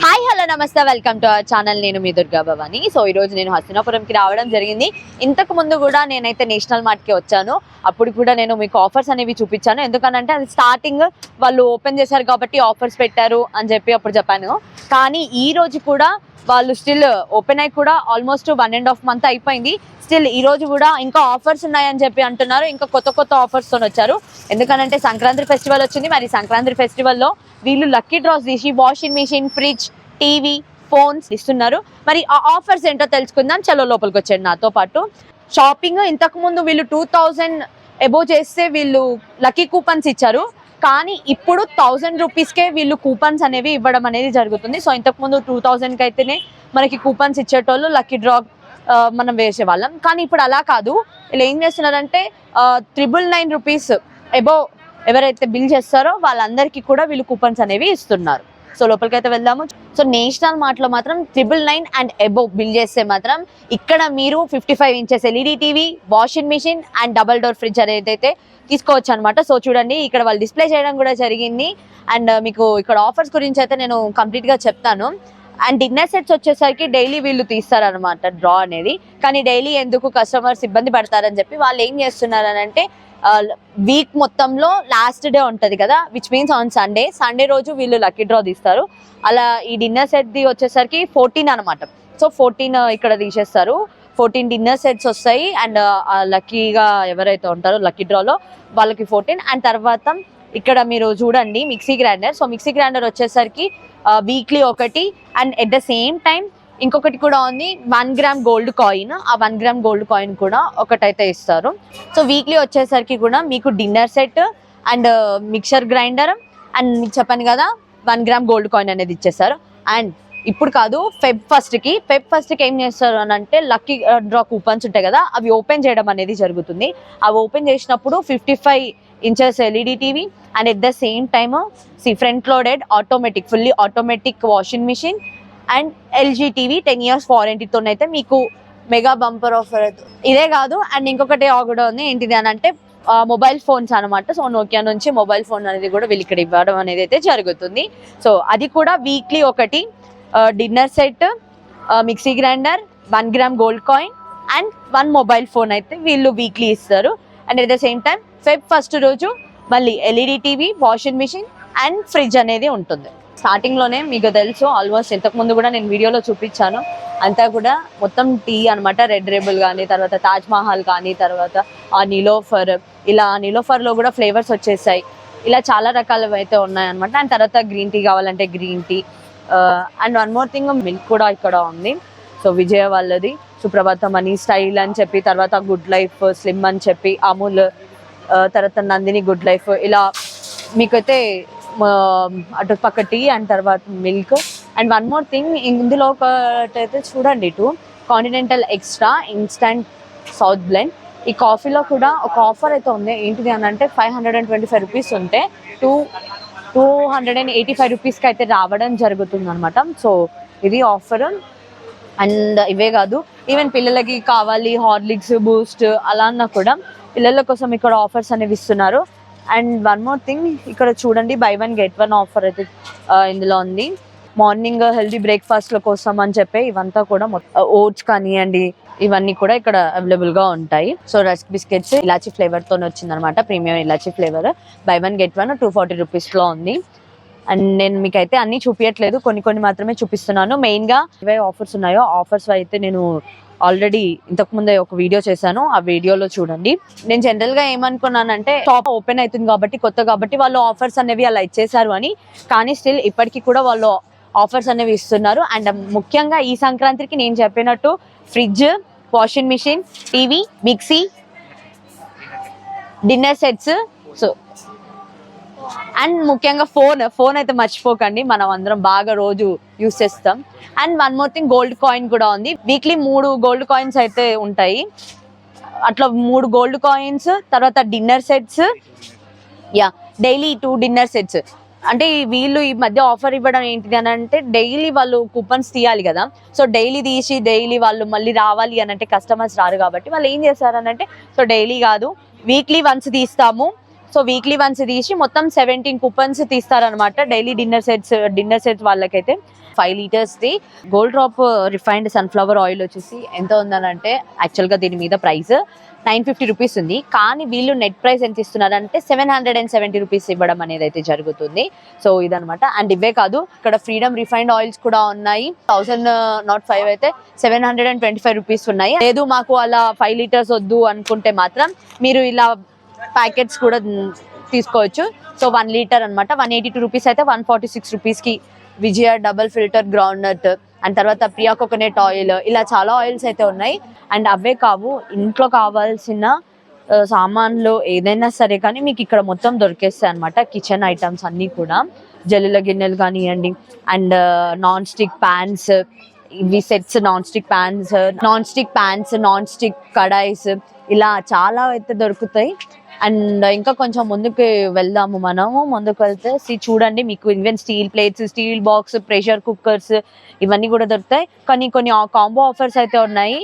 Hi hello నమస్తే welcome to our channel. నేను మీ Durga Bhavani. So ఈ రోజు నేను హస్తినాపురంకి రావడం జరిగింది. ఇంతకు ముందు కూడా నేనైతే నేషనల్ మార్ట్కి వచ్చాను. అప్పుడు కూడా నేను మీకు ఆఫర్స్ అనేవి చూపించాను. ఎందుకనంటే అది స్టార్టింగ్ వాళ్ళు ఓపెన్ చేశారు కాబట్టి ఆఫర్స్ పెట్టారు అని చెప్పి అప్పుడు చెప్పాను. కానీ ఈ రోజు కూడా వాళ్ళు స్టిల్ ఓపెన్ అయ్యి కూడా ఆల్మోస్ట్ 1.5 month అయిపోయింది. స్టిల్ ఈ రోజు కూడా ఇంకా ఆఫర్స్ ఉన్నాయని చెప్పి అంటున్నారు. ఇంకా కొత్త ఆఫర్స్తో వచ్చారు. ఎందుకనంటే సంక్రాంతి ఫెస్టివల్ వచ్చింది. మరి సంక్రాంతి ఫెస్టివల్లో వీళ్ళు లక్కీ డ్రాస్ తీసి washing machine, fridge, TV, phones ఇస్తున్నారు. మరి ఆ ఆఫర్స్ ఏంటో తెలుసుకుందాం. చలో లోపలికి వచ్చాడు నాతో పాటు. షాపింగ్ ఇంతకు ముందు వీళ్ళు 2000 అబోవ్ చేస్తే వీళ్ళు లక్కీ కూపన్స్ ఇచ్చారు. కానీ ఇప్పుడు 1000 రూపీస్కే వీళ్ళు కూపన్స్ అనేవి ఇవ్వడం అనేది జరుగుతుంది. సో ఇంతకుముందు 2000కి అయితేనే మనకి కూపన్స్ ఇచ్చేటోళ్ళు, లక్కీ డ్రా మనం వేసేవాళ్ళం. కానీ ఇప్పుడు అలా కాదు. వీళ్ళు ఏం చేస్తున్నారంటే 999 రూపీస్ అబోవ్ ఎవరైతే బిల్ చేస్తారో వాళ్ళందరికీ కూడా వీళ్ళు కూపన్స్ అనేవి ఇస్తున్నారు. సో లోపలికి అయితే వెళ్దాము. సో నేషనల్ మార్ట్లో మాత్రం 999 అండ్ అబోవ్ బిల్ చేస్తే మాత్రం ఇక్కడ మీరు 55 inches LED TV, washing machine and double door fridge అనేది అయితే తీసుకోవచ్చు అనమాట. సో చూడండి ఇక్కడ వాళ్ళు డిస్ప్లే చేయడం కూడా జరిగింది. అండ్ మీకు ఇక్కడ ఆఫర్స్ గురించి అయితే నేను కంప్లీట్గా చెప్తాను. అండ్ డిన్నర్ సెట్స్ వచ్చేసరికి డైలీ వీళ్ళు తీస్తారనమాట డ్రా అనేది. కానీ డైలీ ఎందుకు కస్టమర్స్ ఇబ్బంది పడతారని చెప్పి వాళ్ళు ఏం చేస్తున్నారని అంటే వీక్ మొత్తంలో లాస్ట్ డే ఉంటుంది కదా, విచ్ మీన్స్ ఆన్ సండే రోజు వీళ్ళు లక్కీ డ్రా తీస్తారు. అలా ఈ డిన్నర్ సెట్ది వచ్చేసరికి 14 అనమాట. సో 14 ఇక్కడ తీసేస్తారు. 14 డిన్నర్ సెట్స్ వస్తాయి. అండ్ లక్కీగా ఎవరైతే ఉంటారో లక్కీ డ్రాలో వాళ్ళకి 14. అండ్ తర్వాత ఇక్కడ మీరు చూడండి mixie grinder. So mixie grinder వచ్చేసరికి వీక్లీ ఒకటి. And at the same time ఇంకొకటి కూడా ఉంది, 1 gram గోల్డ్ కాయిన్. ఆ 1 gram గోల్డ్ కాయిన్ కూడా ఒకటైతే ఇస్తారు. సో వీక్లీ వచ్చేసరికి కూడా మీకు dinner set and mixer grinder and మీకు చెప్పాను కదా 1 gram గోల్డ్ కాయిన్ అనేది ఇచ్చేస్తారు. అండ్ ఇప్పుడు కాదు, ఫెబ్ ఫస్ట్కి ఏం చేస్తారు అని అంటే లక్కీ డ్రా కూపన్స్ ఉంటాయి కదా, అవి ఓపెన్ చేయడం అనేది జరుగుతుంది. అవి ఓపెన్ చేసినప్పుడు 55 inches LED TV and at the same time front loaded fully automatic washing machine and LG TV 10 years వారంటీతోనైతే మీకు మెగా బంపర్ ఆఫర్. ఇదే కాదు, అండ్ ఇంకొకటి కూడా ఉంది. ఏంటిది అని అంటే మొబైల్ ఫోన్స్ అనమాట. సో నోకియా నుంచి మొబైల్ ఫోన్ అనేది కూడా వీళ్ళు ఇక్కడ ఇవ్వడం అనేది అయితే జరుగుతుంది. సో అది కూడా వీక్లీ ఒకటి dinner set, mixie grinder, 1 gram gold coin and 1 mobile phone అయితే వీళ్ళు వీక్లీ ఇస్తారు. And at the same time Feb first రోజు మళ్ళీ LED TV, washing machine and fridge అనేది ఉంటుంది. స్టార్టింగ్లోనే మీకు తెలుసు, ఆల్మోస్ట్ ఇంతకుముందు కూడా నేను వీడియోలో చూపించాను. అంతా కూడా మొత్తం టీ అనమాట. రెడ్ రేబుల్ కానీ, తర్వాత తాజ్ మహల్ కానీ, తర్వాత నిలోఫర్. ఇలా నిలోఫర్లో కూడా ఫ్లేవర్స్ వచ్చేసాయి. ఇలా చాలా రకాలు అయితే ఉన్నాయన్నమాట. అండ్ తర్వాత గ్రీన్ టీ కావాలంటే green tea. And one more thing, milk కూడా ఇక్కడ ఉంది. సో విజయ వాళ్ళది సుప్రభాతం అని, స్టైల్ అని చెప్పి, తర్వాత గుడ్ లైఫ్, స్లిమ్ అని చెప్పి, అమూల్, తర్వాత నందిని గుడ్ లైఫ్. ఇలా మీకైతే అటు పక్క టీ అండ్ తర్వాత milk. And one more thing, ఇందులో ఒకటైతే చూడండి, ఇటు continental extra instant south blend. ఈ కాఫీలో కూడా ఒక ఆఫర్ అయితే ఉంది. ఏంటిది అని అంటే 525 రూపీస్ ఉంటే 285 రూపీస్కి అయితే రావడం జరుగుతుంది అనమాట. సో ఇది ఆఫర్. అండ్ ఇవే కాదు, ఈవెన్ పిల్లలకి కావాలి హార్లిక్స్, బూస్ట్ అలా అన్నా కూడా పిల్లల కోసం ఇక్కడ ఆఫర్స్ అనేవి ఇస్తున్నారు. అండ్ వన్ మోర్ థింగ్, ఇక్కడ చూడండి బై 1 get 1 ఆఫర్ అయితే ఇందులో ఉంది. మార్నింగ్ హెల్దీ బ్రేక్ఫాస్ట్ల కోసం అని చెప్పి ఇవంతా కూడా ఓట్స్ కానివ్వండి, ఇవన్నీ కూడా ఇక్కడ అవైలబుల్గా ఉంటాయి. సో రస్క్ బిస్కెట్స్ ఇలాచీ ఫ్లేవర్తో వచ్చిందనమాట, premium elaichi flavour. By 1 get 1 240 రూపీస్లో ఉంది. అండ్ నేను మీకైతే అన్నీ చూపించట్లేదు, కొన్ని మాత్రమే చూపిస్తున్నాను. మెయిన్గా ఏవే ఆఫర్స్ ఉన్నాయో ఆఫర్స్ అయితే నేను ఆల్రెడీ ఇంతకుముందే ఒక వీడియో చేశాను, ఆ వీడియోలో చూడండి. నేను జనరల్గా ఏమనుకున్నానంటే షాప్ ఓపెన్ అవుతుంది కాబట్టి, కొత్త కాబట్టి వాళ్ళు ఆఫర్స్ అనేవి అలా ఇచ్చేసారు అని. కానీ స్టిల్ ఇప్పటికీ కూడా వాళ్ళు ఆఫర్స్ అనేవి ఇస్తున్నారు. అండ్ ముఖ్యంగా ఈ సంక్రాంతికి నేను చెప్పినట్టు fridge, washing machine, TV, mixie, dinner sets. So and ముఖ్యంగా ఫోన్ అయితే మర్చిపోకండి, మనం అందరం బాగా రోజు యూస్ చేస్తాం. And one more thing, gold coin కూడా ఉంది. వీక్లీ 3 గోల్డ్ కాయిన్స్ అయితే ఉంటాయి. అట్లా 3 గోల్డ్ కాయిన్స్, తర్వాత dinner sets, daily 2 dinner sets. అంటే వీళ్ళు ఈ మధ్య ఆఫర్ ఇవ్వడం ఏంటిది అని అంటే డైలీ వాళ్ళు కూపన్స్ తీయాలి కదా. సో డైలీ తీసి డైలీ వాళ్ళు మళ్ళీ రావాలి అని అంటే కస్టమర్స్ రారు కాబట్టి వాళ్ళు ఏం చేస్తారనంటే, సో డైలీ కాదు వీక్లీ వన్స్ తీస్తాము. సో వీక్లీ వన్స్ తీసి మొత్తం 17 కూపన్స్ తీస్తారనమాట డైలీ డిన్నర్ సెట్స్ వాళ్ళకైతే. 5 liters the gold drop refined sunflower oil వచ్చేసి ఎంత ఉందనంటే యాక్చువల్గా దీని మీద ప్రైస్ 950 రూపీస్ ఉంది. కానీ వీళ్ళు నెట్ ప్రైస్ ఎంత ఇస్తున్నారంటే 770 రూపీస్ ఇవ్వడం అనేది అయితే జరుగుతుంది. సో ఇదనమాట. అండ్ ఇవే కాదు, ఇక్కడ ఫ్రీడమ్ రిఫైన్డ్ ఆయిల్స్ కూడా ఉన్నాయి. 1005 అయితే 725 రూపీస్ ఉన్నాయి. లేదు మాకు అలా 5 liters వద్దు అనుకుంటే మాత్రం మీరు ఇలా ప్యాకెట్స్ కూడా తీసుకోవచ్చు. సో 1 liter అనమాట 182 రూపీస్ అయితే 146 రూపీస్కి Vijaya double filter groundnut and తర్వాత ప్రియా కోకోనట్ ఆయిల్, ఇలా చాలా ఆయిల్స్ అయితే ఉన్నాయి. అండ్ అవే కావు, ఇంట్లో కావాల్సిన సామాన్లు ఏదైనా సరే కానీ మీకు ఇక్కడ మొత్తం దొరికేస్తాయి అనమాట. కిచెన్ ఐటమ్స్ అన్నీ కూడా, జల్లుల గిన్నెలు కానివ్వండి అండ్ నాన్ స్టిక్ ప్యాన్స్, ఇవి sets non stick fans, non stick kadhais, ఇలా చాలా అయితే దొరుకుతాయి. అండ్ ఇంకా కొంచెం ముందుకు వెళ్దాము. ముందుకు వెళ్తే చూడండి మీకు even steel plates, steel box, pressure cookers ఇవన్నీ కూడా దొరుకుతాయి. కానీ కొన్ని కాంబో ఆఫర్స్ అయితే ఉన్నాయి.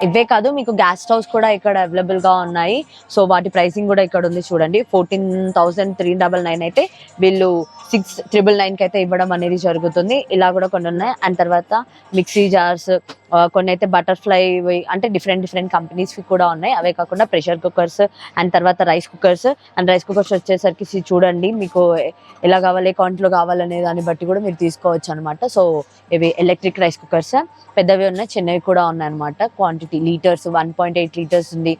ఇవే కాదు, మీకు గ్యాస్ స్టవ్స్ కూడా ఇక్కడ అవైలబుల్ గా ఉన్నాయి. సో వాటి ప్రైసింగ్ కూడా ఇక్కడ ఉంది చూడండి. 14,399 అయితే వీళ్ళు 6,999 అయితే ఇవ్వడం అనేది జరుగుతుంది. ఇలా కూడా కొన్ని ఉన్నాయి. అండ్ తర్వాత మిక్సీ జార్స్, కొన్ని అయితే బటర్ఫ్లై, అంటే డిఫరెంట్ కంపెనీస్ కూడా ఉన్నాయి. అవే కాకుండా ప్రెషర్ కుక్కర్స్ అండ్ తర్వాత రైస్ కుక్కర్స్ వచ్చేసరికి చూడండి మీకు ఎలా కావాలి, క్వాంటిటీలో కావాలనే దాన్ని బట్టి కూడా మీరు తీసుకోవచ్చు అనమాట. సో ఇవి ఎలక్ట్రిక్ రైస్ కుక్కర్స్ పెద్దవి ఉన్నాయి, చిన్నవి కూడా ఉన్నాయి అనమాట. క్వాంటిటీ లీటర్స్ 1.8 liters ఉంది,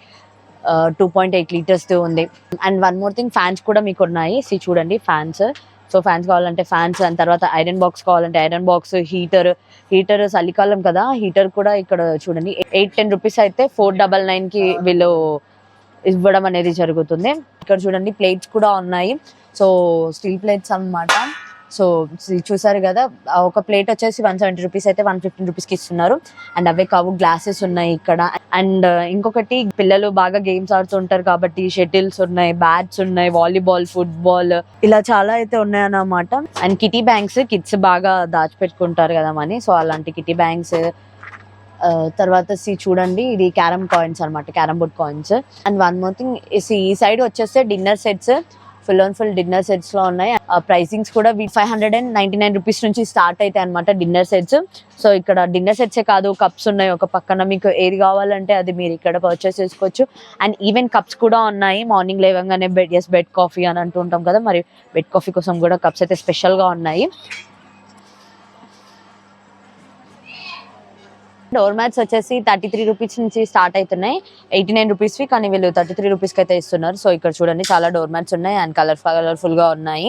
2.8 liters ఉంది. And one more thing, fans కూడా మీకు ఉన్నాయి. చూడండి ఫ్యాన్స్. సో ఫ్యాన్స్ కావాలంటే ఫ్యాన్స్, అండ్ తర్వాత ఐరన్ బాక్స్ కావాలంటే ఐరన్ బాక్స్, హీటర్ చలికాలం కదా, హీటర్ కూడా ఇక్కడ చూడండి 810 రూపీస్ అయితే 499కి వీళ్ళు ఇవ్వడం అనేది జరుగుతుంది. ఇక్కడ చూడండి ప్లేట్స్ కూడా ఉన్నాయి. సో స్టీల్ ప్లేట్స్ అన్నమాట. సో చూసారు కదా, ఒక ప్లేట్ వచ్చేసి 170 రూపీస్ అయితే 115 రూపీస్కి ఇస్తున్నారు. అండ్ అవే కావు, గ్లాసెస్ ఉన్నాయి ఇక్కడ. అండ్ ఇంకొకటి, పిల్లలు బాగా గేమ్స్ ఆడుతుంటారు కాబట్టి షటిల్స్ ఉన్నాయి, బ్యాట్స్ ఉన్నాయి, వాలీబాల్, ఫుట్బాల్, ఇలా చాలా అయితే ఉన్నాయన్నమాట. అండ్ కిటీ బ్యాంక్స్, కిడ్స్ బాగా దాచిపెట్టుకుంటారు కదా మనీ, సో అలాంటి కిటీ బ్యాంక్స్. తర్వాత చూడండి ఇది క్యారమ్ కాయిన్స్ అనమాట, carrom board coins. And one more thing, ఈ సైడ్ వచ్చేస్తే dinner sets, full dinner sets లో ఉన్నాయి. ప్రైసింగ్స్ కూడా 599 రూపీస్ నుంచి స్టార్ట్ అయితే అనమాట డిన్నర్ సెట్స్. సో ఇక్కడ డిన్నర్ సెట్సే కాదు, కప్స్ ఉన్నాయి ఒక పక్కన, మీకు ఏది కావాలంటే అది మీరు ఇక్కడ పర్చేస్ చేసుకోవచ్చు. అండ్ ఈవెన్ కప్స్ కూడా ఉన్నాయి. మార్నింగ్ లేవగానే బెడ్ కాఫీ అని అంటూ ఉంటాం కదా, మరి బెడ్ కాఫీ కోసం కూడా కప్స్ అయితే స్పెషల్ గా ఉన్నాయి. డోర్ మ్యాట్స్ వచ్చేసి 33 రూపీస్ నుంచి స్టార్ట్ అవుతున్నాయి, 89 రూపీస్వి, కానీ వీళ్ళు 33 రూపీస్కి అయితే ఇస్తున్నారు. సో ఇక్కడ చూడండి చాలా డోర్ మ్యాట్స్ ఉన్నాయి అండ్ కలర్ఫుల్ గా ఉన్నాయి.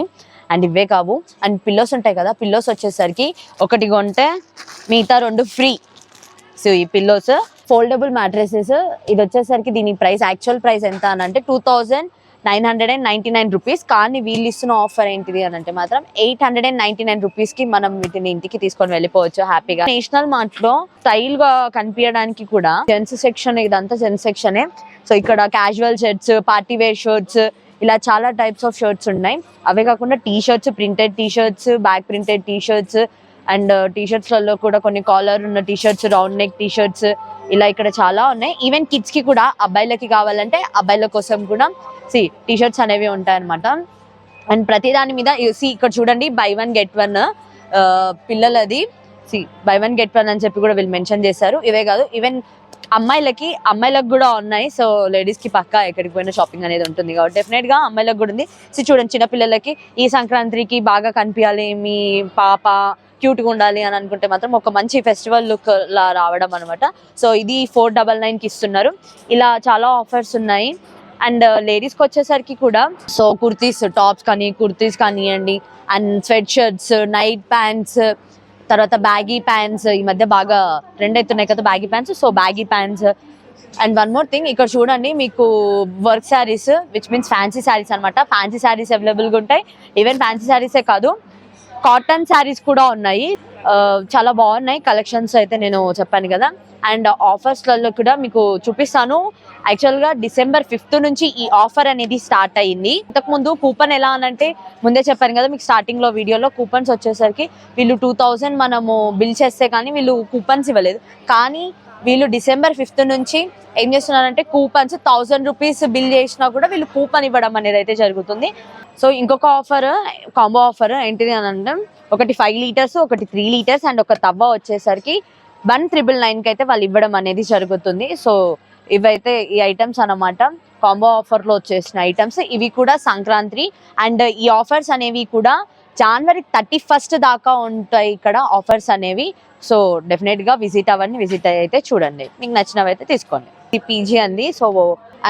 అండ్ ఇవే కావు, అండ్ పిల్లోస్ ఉంటాయి కదా, పిల్లోస్ వచ్చేసరికి ఒకటి కొంటే మిగతా 2 ఫ్రీ. సో ఈ పిల్లోస్ ఫోల్డబుల్ మ్యాట్రెసెస్, ఇది వచ్చేసరికి దీని ప్రైస్, యాక్చువల్ ప్రైస్ ఎంత అని అంటే 2,999 రూపీస్. కానీ వీళ్ళు ఇస్తున్న ఆఫర్ ఏంటిది అని అంటే మాత్రం 899 రూపీస్కి మనం వీటిని ఇంటికి తీసుకొని వెళ్ళిపోవచ్చు హ్యాపీగా. నేషనల్ మార్ట్ లో స్టైల్ గా కనిపించడానికి కూడా జెంట్స్ సెక్షన్, ఇదంతా జెంట్స్ సెక్షనే. సో ఇక్కడ casual shirts, party wear shirts, ఇలా చాలా టైప్స్ ఆఫ్ షర్ట్స్ ఉన్నాయి. అవే కాకుండా T shirts, printed T shirts, back printed T shirts, and T షర్ట్స్లలో కూడా కొన్ని కాలర్ ఉన్న T shirts, round neck T shirts, ఇలా ఇక్కడ చాలా ఉన్నాయి. ఈవెన్ కిడ్స్ కి కూడా, అబ్బాయిలకి కావాలంటే అబ్బాయిల కోసం కూడా టీ షర్ట్స్ అనేవి ఉంటాయన్నమాట. అండ్ ప్రతి దాని మీద ఇక్కడ చూడండి బై 1 get 1 పిల్లలది, బై 1 get 1 అని చెప్పి కూడా వీళ్ళు మెన్షన్ చేశారు. ఇవే కాదు, ఈవెన్ అమ్మాయిలకు కూడా ఉన్నాయి. సో లేడీస్ కి పక్కా ఎక్కడికి పోయినా షాపింగ్ అనేది ఉంటుంది కాబట్టి డెఫినెట్ గా అమ్మాయిలకు కూడా ఉంది. చూడండి చిన్నపిల్లలకి ఈ సంక్రాంతికి బాగా కనిపించాలి, మీ పాప క్యూట్గా ఉండాలి అని అనుకుంటే మాత్రం ఒక మంచి ఫెస్టివల్ లుక్ లా రావడం అనమాట. సో ఇది 499కి ఇస్తున్నారు. ఇలా చాలా ఆఫర్స్ ఉన్నాయి. అండ్ లేడీస్కి వచ్చేసరికి కూడా సో టాప్స్ కుర్తీస్ కానివ్వండి, and sweat shirts, night pants, తర్వాత బ్యాగీ ప్యాంట్స్, ఈ మధ్య బాగా ట్రెండ్ అవుతున్నాయి కదా baggy pants. So baggy pants. And one more thing, ఇక్కడ చూడండి మీకు work saris, which means fancy saris అనమాట. ఫ్యాన్సీ శారీస్ అవైలబుల్గా ఉంటాయి. ఈవెన్ ఫ్యాన్సీ శారీసే కాదు, కాటన్ శారీస్ కూడా ఉన్నాయి. చాలా బాగున్నాయి కలెక్షన్స్ అయితే నేను చెప్పాను కదా. అండ్ ఆఫర్స్లలో కూడా మీకు చూపిస్తాను. యాక్చువల్గా December 5th నుంచి ఈ ఆఫర్ అనేది స్టార్ట్ అయ్యింది. ఇంతకుముందు కూపన్ ఎలా అనంటే ముందే చెప్పాను కదా మీకు స్టార్టింగ్లో వీడియోలో, కూపన్స్ వచ్చేసరికి వీళ్ళు 2000 మనము బిల్ చేస్తే కానీ వీళ్ళు కూపన్స్ ఇవ్వలేదు. కానీ వీళ్ళు December 5th నుంచి ఏం చేస్తున్నారంటే కూపన్స్ 1000 రూపీస్ బిల్ చేసినా కూడా వీళ్ళు కూపన్ ఇవ్వడం అనేది అయితే జరుగుతుంది. సో ఇంకొక ఆఫర్, కాంబో ఆఫర్ ఏంటిది అని అంటే ఒకటి 5 లీటర్స్, ఒకటి 3 లీటర్స్ అండ్ ఒక తవ్వ వచ్చేసరికి 1999 కి అయితే వాళ్ళు ఇవ్వడం అనేది జరుగుతుంది. సో ఇవైతే ఈ ఐటమ్స్ అన్నమాట, కాంబో ఆఫర్ లో వచ్చేసిన ఐటమ్స్. ఇవి కూడా సంక్రాంతి అండ్ ఈ ఆఫర్స్ అనేవి కూడా January 31st దాకా ఉంటాయి ఇక్కడ ఆఫర్స్ అనేవి. సో డెఫినెట్ గా విజిట్ అవ్వండి, విజిట్ అయితే చూడండి, మీకు నచ్చినవి అయితే తీసుకోండి. ఈ పీజీ అండి. సో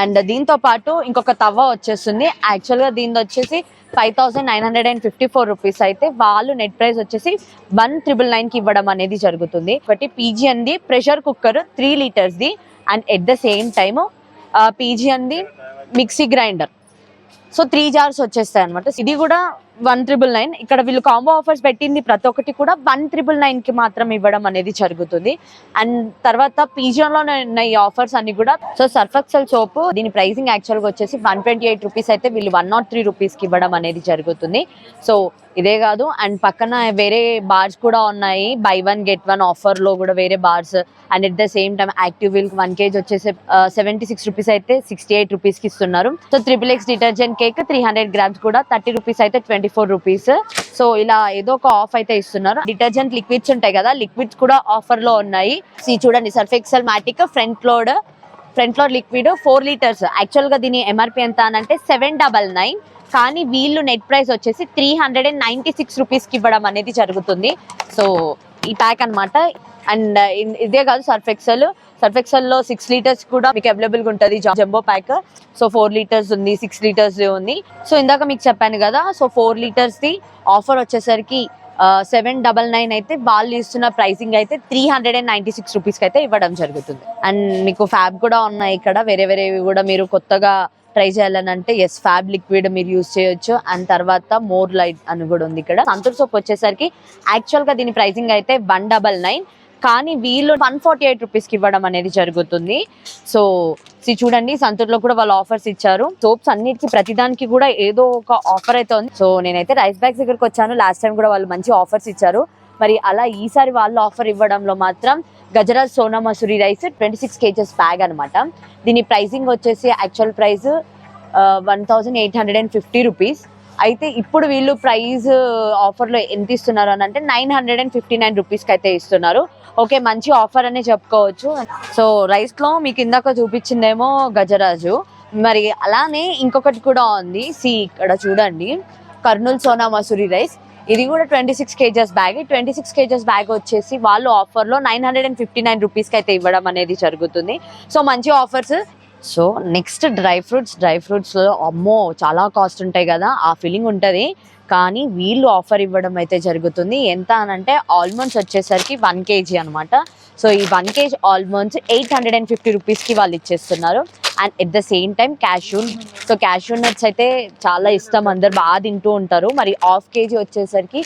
అండ్ దీంతో పాటు ఇంకొక తవ్వ వచ్చేస్తుంది. యాక్చువల్ గా దీని వచ్చేసి 5954 రూపీస్ అయితే వాళ్ళు నెట్ ప్రైస్ వచ్చేసి 1999 కి ఇవ్వడం అనేది జరుగుతుంది. ఒకటి పీజీ అంది pressure cooker 3 litres the and at the same time PG అంది మిక్సీ గ్రైండర్. సో 3 jars వచ్చేస్తాయి అనమాట. ఇది కూడా 1999. ఇక్కడ వీళ్ళు కాంబో ఆఫర్స్ పెట్టింది ప్రతి ఒక్కటి కూడా 1999 కి మాత్రం ఇవ్వడం అనేది జరుగుతుంది. అండ్ తర్వాత పీజియోలో ఉన్న ఈ ఆఫర్స్ అన్ని కూడా. సో సర్ఫ్ ఎక్సెల్ సోప్ దీని ప్రైసింగ్ యాక్చువల్గా వచ్చేసి 128 రూపీస్ అయితే వీళ్ళు 103 రూపీస్ కి ఇవ్వడం అనేది జరుగుతుంది. సో ఇదే కాదు అండ్ పక్కన వేరే బార్స్ కూడా ఉన్నాయి, బై 1 get 1 ఆఫర్ లో కూడా వేరే bars. And at the same time active wheel 1 kg వచ్చేసి 76 రూపీస్ అయితే 68 రూపీస్ కి ఇస్తున్నారు. So XXX detergent cake 300 grams కూడా 30 రూపీస్ అయితే 24 రూపీస్. సో ఇలా ఏదో ఒక ఆఫ్ అయితే ఇస్తున్నారు. డిటర్జెంట్ లిక్విడ్స్ ఉంటాయి కదా, లిక్విడ్స్ కూడా ఆఫర్ లో ఉన్నాయి. చూడండి, Surf Excel matic front load liquid 4 liters. Actual గా దీని ఎంఆర్పి ఎంత అని అంటే 799, కానీ వీళ్ళు నెట్ ప్రైస్ వచ్చేసి 396 రూపీస్ కి ఇవ్వడం అనేది జరుగుతుంది. సో ఈ ప్యాక్ అన్నమాట. అండ్ ఇదే కాదు, సర్ఫ్ ఎక్సెల్ లో 6 లీటర్స్ కూడా మీకు అవైలబుల్ గా ఉంటుంది జంబో ప్యాక్. సో 4 లీటర్స్ ఉంది, 6 లీటర్స్ ఉంది. సో ఇందాక మీకు చెప్పాను కదా, సో 4 లీటర్స్ ది ఆఫర్ వచ్చేసరికి 799 అయితే వాళ్ళు ఇస్తున్న ప్రైసింగ్ అయితే 396 రూపీస్ కి అయితే ఇవ్వడం జరుగుతుంది. అండ్ మీకు ఫ్యాబ్ కూడా ఉన్నాయి ఇక్కడ, వేరేవి కూడా మీరు కొత్తగా ట్రై చేయాలని అంటే ఫ్యాబ్ లిక్విడ్ మీరు యూజ్ చేయొచ్చు. అండ్ తర్వాత మోర్ లైట్ అని కూడా ఉంది ఇక్కడ. సంతూర్ సోప్ వచ్చేసరికి యాక్చువల్ గా దీని ప్రైసింగ్ అయితే 199, కానీ వీళ్ళు 148 రూపీస్ కి ఇవ్వడం అనేది జరుగుతుంది. సో చూడండి, సంతూర్ లో కూడా వాళ్ళు ఆఫర్స్ ఇచ్చారు. సోప్స్ అన్నిటికీ ప్రతిదానికి కూడా ఏదో ఒక ఆఫర్ అయితే ఉంది. సో నేనైతే రైస్ బ్యాగ్స్ దగ్గరకు వచ్చాను, లాస్ట్ టైం కూడా వాళ్ళు మంచి ఆఫర్స్ ఇచ్చారు. మరి అలా ఈసారి వాళ్ళు ఆఫర్ ఇవ్వడంలో మాత్రం Gajaraj Sona Masoori rice 26 kgs bag అనమాట. దీని ప్రైసింగ్ వచ్చేసి యాక్చువల్ ప్రైస్ 1850 రూపీస్. అయితే ఇప్పుడు వీళ్ళు ప్రైస్ ఆఫర్లో ఎంత ఇస్తున్నారు అని అంటే 959 రూపీస్కి అయితే ఇస్తున్నారు. ఓకే, మంచి ఆఫర్ అనే చెప్పుకోవచ్చు. సో రైస్లో మీకు ఇందాక చూపించిందేమో గజరాజు, మరి అలానే ఇంకొకటి కూడా ఉంది. ఇక్కడ చూడండి, కర్నూల్ సోనా మసూరి రైస్. ఇది కూడా 26 kgs బ్యాగ్. 26 kgs బ్యాగ్ వచ్చేసి వాళ్ళు ఆఫర్లో 959 రూపీస్కి అయితే ఇవ్వడం అనేది జరుగుతుంది. సో మంచి ఆఫర్స్. సో నెక్స్ట్ డ్రై ఫ్రూట్స్లో అమ్మో చాలా కాస్ట్ ఉంటాయి కదా, ఆ ఫీలింగ్ ఉంటుంది. కానీ వీళ్ళు ఆఫర్ ఇవ్వడం అయితే జరుగుతుంది. ఎంత అనంటే ఆల్మండ్స్ వచ్చేసరికి 1 kg అనమాట. సో ఈ 1 kg ఆల్మండ్స్ 850 రూపీస్కి వాళ్ళు ఇచ్చేస్తున్నారు. And at the same time cashew nuts అయితే చాలా ఇష్టం, అందరు బాగా తింటూ ఉంటారు. మరి ½ kg వచ్చేసరికి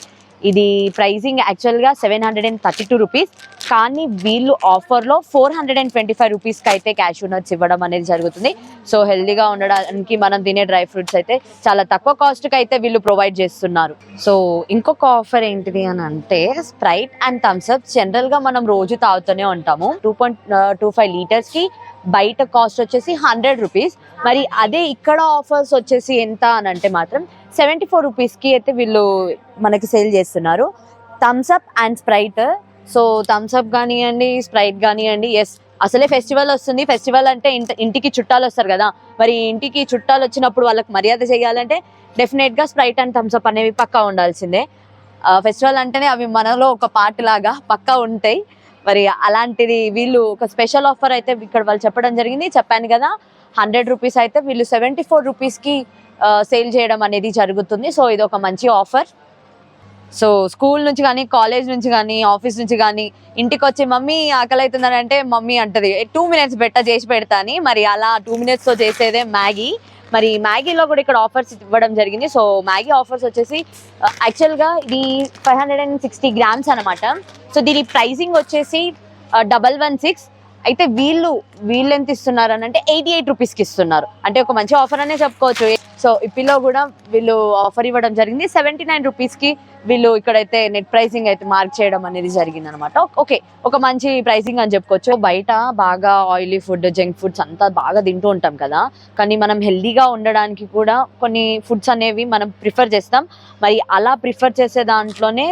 ఇది ప్రైసింగ్ యాక్చువల్గా 732 రూపీస్, కానీ వీళ్ళు ఆఫర్లో 425 రూపీస్కి అయితే క్యాష్యూ నట్స్ ఇవ్వడం అనేది జరుగుతుంది. సో హెల్దీగా ఉండడానికి మనం తినే డ్రై ఫ్రూట్స్ అయితే చాలా తక్కువ కాస్ట్కి అయితే వీళ్ళు ప్రొవైడ్ చేస్తున్నారు. సో ఇంకొక ఆఫర్ ఏంటిది అని అంటే స్ప్రైట్ అండ్ థమ్స్ అప్. జనరల్గా మనం రోజు తాగుతూనే ఉంటాము. 2.25 లీటర్స్కి బయట కాస్ట్ వచ్చేసి 100 రూపీస్. మరి అదే ఇక్కడ ఆఫర్స్ వచ్చేసి ఎంత అని అంటే మాత్రం 74 రూపీస్కి అయితే వీళ్ళు మనకి సేల్ చేస్తున్నారు. Thums Up and Sprite. So Thums Up కానివ్వండి, స్ప్రైట్ కానివ్వండి. అసలే ఫెస్టివల్ వస్తుంది. ఫెస్టివల్ అంటే ఇంటికి చుట్టాలు వస్తారు కదా, మరి ఇంటికి చుట్టాలు వచ్చినప్పుడు వాళ్ళకి మర్యాద చేయాలంటే డెఫినెట్గా స్ప్రైట్ అండ్ థమ్స్ అప్ అనేవి పక్కా ఉండాల్సిందే. ఫెస్టివల్ అంటేనే అవి మనలో ఒక పార్ట్ లాగా పక్కా ఉంటాయి. మరి అలాంటిది వీళ్ళు ఒక స్పెషల్ ఆఫర్ అయితే ఇక్కడ వాళ్ళు చెప్పడం జరిగింది. చెప్పాను కదా, 100 రూపీస్ అయితే వీళ్ళు 74 రూపీస్కి సేల్ చేయడం అనేది జరుగుతుంది. సో ఇది ఒక మంచి ఆఫర్. సో స్కూల్ నుంచి కానీ, కాలేజ్ నుంచి కానీ, ఆఫీస్ నుంచి కానీ ఇంటికి వచ్చి మమ్మీ ఆకలి అవుతుందని అంటే మమ్మీ అంటది 2 minutes చేసి పెడతా అని. మరి అలా 2 minutesతో చేసేదే మ్యాగీ. మరి మ్యాగీలో కూడా ఇక్కడ ఆఫర్స్ ఇవ్వడం జరిగింది. సో మ్యాగీ ఆఫర్స్ వచ్చేసి యాక్చువల్గా ఇది 560 grams అనమాట. సో దీని ప్రైసింగ్ వచ్చేసి 116. అయితే వీళ్ళు ఎంత ఇస్తున్నారు అని అంటే 88 రూపీస్కి ఇస్తున్నారు. అంటే ఒక మంచి ఆఫర్ అనే చెప్పుకోవచ్చు. సో ఇప్పిలో కూడా వీళ్ళు ఆఫర్ ఇవ్వడం జరిగింది. 79 రూపీస్కి వీళ్ళు ఇక్కడైతే నెట్ ప్రైసింగ్ అయితే మార్క్ చేయడం అనేది జరిగింది అనమాట. ఓకే, ఒక మంచి ప్రైసింగ్ అని చెప్పుకోవచ్చు. బయట బాగా ఆయిలీ ఫుడ్, జంక్ ఫుడ్స్ అంతా బాగా తింటూ ఉంటాం కదా, కానీ మనం హెల్దీగా ఉండడానికి కూడా కొన్ని ఫుడ్స్ అనేవి మనం ప్రిఫర్ చేస్తాం. మరి అలా ప్రిఫర్ చేసే దాంట్లోనే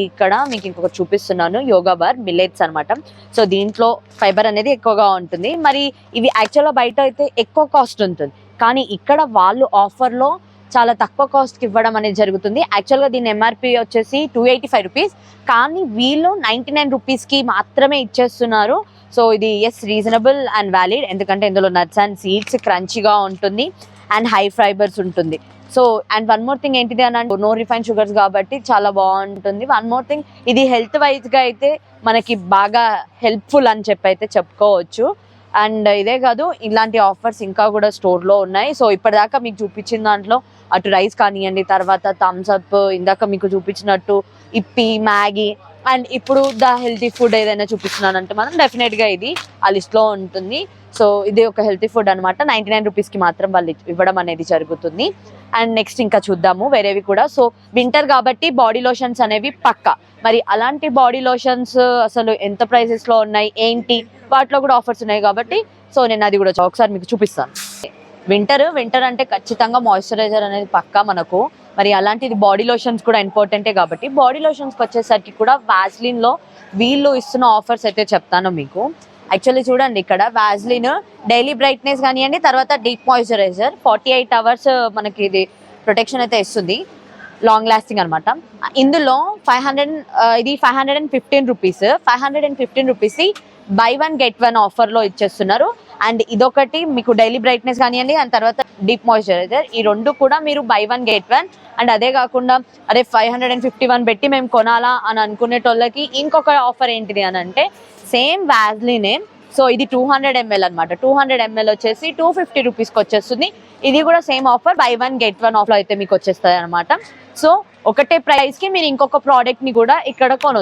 ఇక్కడ మీకు ఇంకొకటి చూపిస్తున్నాను, యోగా బార్ మిల్లెట్స్ అనమాట. సో దీంట్లో ఫైబర్ అనేది ఎక్కువగా ఉంటుంది. మరి ఇవి యాక్చువల్గా బయట అయితే ఎక్కువ కాస్ట్ ఉంటుంది, కానీ ఇక్కడ వాళ్ళు ఆఫర్లో చాలా తక్కువ కాస్ట్కి ఇవ్వడం అనేది జరుగుతుంది. యాక్చువల్గా దీని ఎంఆర్పి వచ్చేసి 285 రూపీస్, కానీ వీళ్ళు 99 రూపీస్కి మాత్రమే ఇచ్చేస్తున్నారు. సో ఇది రీజనబుల్ అండ్ వ్యాలిడ్, ఎందుకంటే ఇందులో నట్స్ అండ్ సీడ్స్ క్రంచీగా ఉంటుంది అండ్ హై ఫైబర్స్ ఉంటుంది. So and one more thing ఏంటిది అని అంటే, నో రిఫైన్ షుగర్స్ కాబట్టి చాలా బాగుంటుంది. వన్ మోర్ థింగ్, ఇది హెల్త్ వైజ్గా అయితే మనకి బాగా హెల్ప్ఫుల్ అని చెప్పి అయితే చెప్పుకోవచ్చు. అండ్ ఇదే కాదు, ఇలాంటి ఆఫర్స్ ఇంకా కూడా స్టోర్లో ఉన్నాయి. సో ఇప్పటిదాకా మీకు చూపించిన దాంట్లో అటు రైస్ కానివ్వండి, తర్వాత థమ్స్అప్, ఇందాక మీకు చూపించినట్టు ఇప్పి, మ్యాగీ, అండ్ ఇప్పుడు ద హెల్తీ ఫుడ్ ఏదైనా చూపిస్తున్నానంటే మనం డెఫినెట్గా ఇది ఆ లిస్ట్లో ఉంటుంది. సో ఇది ఒక హెల్తీ ఫుడ్ అనమాట. 99 రూపీస్కి మాత్రం వాళ్ళు ఇవ్వడం అనేది జరుగుతుంది. అండ్ నెక్స్ట్ ఇంకా చూద్దాము వేరేవి కూడా. సో వింటర్ కాబట్టి బాడీ లోషన్స్ అనేవి పక్కా. మరి అలాంటి బాడీ లోషన్స్ అసలు ఎంత ప్రైసెస్లో ఉన్నాయి ఏంటి, వాటిలో కూడా ఆఫర్స్ ఉన్నాయి కాబట్టి సో నేను అది కూడా ఒకసారి మీకు చూపిస్తాను. వింటర్ అంటే ఖచ్చితంగా మాయిశ్చరైజర్ అనేది పక్కా మనకు. మరి అలాంటిది బాడీ లోషన్స్ కూడా ఇంపార్టెంటే కాబట్టి బాడీ లోషన్స్కి వచ్చేసరికి కూడా వాజ్లిన్లో వీళ్ళు ఇస్తున్న ఆఫర్స్ అయితే చెప్తాను మీకు. యాక్చువల్లీ చూడండి, ఇక్కడ వాజ్లిన్ డైలీ బ్రైట్నెస్ కానివ్వండి, తర్వాత డీప్ మాయిశ్చరైజర్ 48 అవర్స్ మనకి ఇది ప్రొటెక్షన్ అయితే ఇస్తుంది, లాంగ్ లాస్టింగ్ అనమాట. ఇందులో 515 రూపీస్, 515 రూపీస్ బై 1 get 1 ఆఫర్లో ఇచ్చేస్తున్నారు. అండ్ ఇదొకటి మీకు డైలీ బ్రైట్నెస్ కానివ్వండి, అండ్ తర్వాత డీప్ మాయిశ్చరైజర్, ఈ రెండు కూడా మీరు బై 1 get 1. అండ్ అదే కాకుండా అరే 551 పెట్టి మేము కొనాలా అని అనుకునేటోళ్ళకి ఇంకొక ఆఫర్ ఏంటిది అని అంటే, సేమ్ వాజ్లినే. సో ఇది 200 ml అనమాట. 200 ml వచ్చేసి 250 రూపీస్కి వచ్చేస్తుంది. ఇది కూడా same offer, by 1 get 1 offer అయితే మీకు వచ్చేస్తుంది అనమాట. సో ఒకటే ప్రైస్కి మీరు ఇంకొక ప్రోడక్ట్ని కూడా ఇక్కడ కొనవచ్చు.